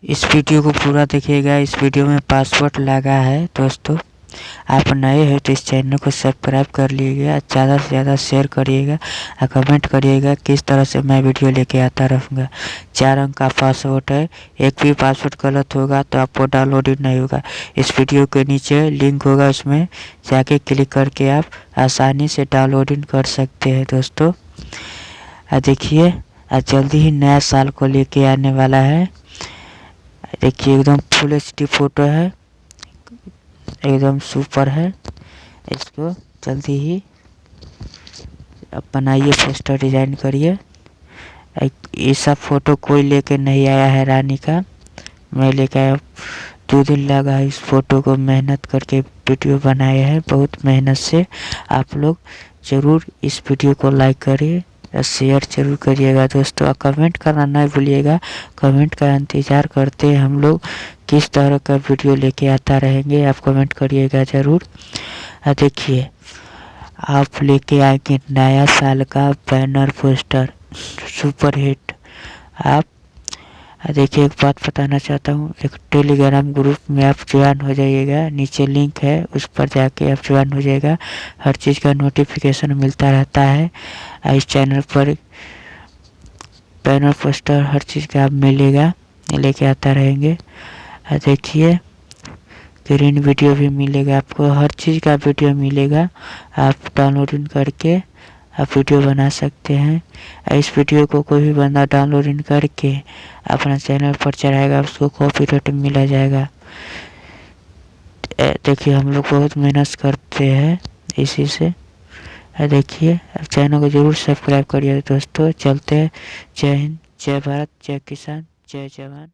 इस वीडियो को पूरा देखिएगा। इस वीडियो में पासवर्ड लगा है दोस्तों। आप नए हैं तो इस चैनल को सब्सक्राइब कर लीजिएगा, ज़्यादा से ज़्यादा शेयर करिएगा और कमेंट करिएगा किस तरह से मैं वीडियो लेके आता रहूँगा। 4 अंक का पासवर्ड है, एक भी पासवर्ड गलत होगा तो आपको डाउनलोड ही नहीं होगा। इस वीडियो के नीचे लिंक होगा, उसमें जाके क्लिक करके आप आसानी से डाउनलोडिंग कर सकते हैं दोस्तों। देखिए जल्दी ही नया साल को लेके आने वाला है। देखिए एकदम फुल एचडी फोटो है, एकदम सुपर है। इसको जल्दी ही अब बनाइए, पोस्टर डिजाइन करिए। ये सब फोटो कोई लेके नहीं आया है रानी का, मैं लेके आया। 2 दिन लगा इस फोटो को मेहनत करके वीडियो बनाया है, बहुत मेहनत से। आप लोग ज़रूर इस वीडियो को लाइक करिए, शेयर जरूर करिएगा दोस्तों, और कमेंट करना नहीं भूलिएगा। कमेंट का इंतज़ार करते हैं हम लोग, किस तरह का वीडियो लेके आता रहेंगे आप कमेंट करिएगा ज़रूर। देखिए आप लेके आएंगे नया साल का बैनर पोस्टर सुपर हिट। आप देखिए एक बात बताना चाहता हूँ, एक टेलीग्राम ग्रुप में आप ज्वाइन हो जाइएगा, नीचे लिंक है उस पर जाके आप ज्वाइन हो जाएगा। हर चीज़ का नोटिफिकेशन मिलता रहता है। इस चैनल पर बैनर पोस्टर हर चीज़ का आप मिलेगा, लेके आता रहेंगे। देखिए ग्रीन वीडियो भी मिलेगा आपको, हर चीज़ का वीडियो मिलेगा। आप डाउनलोडिंग करके आप वीडियो बना सकते हैं। इस वीडियो को कोई भी बंदा डाउनलोडिंग करके अपना चैनल पर चढ़ाएगा, उसको कॉपीराइट मिला जाएगा। देखिए हम लोग बहुत मेहनत करते हैं इसी से। देखिए चैनल को जरूर सब्सक्राइब करिए दोस्तों। चलते हैं। जय हिंद, जय भारत, जय किसान, जय जवान।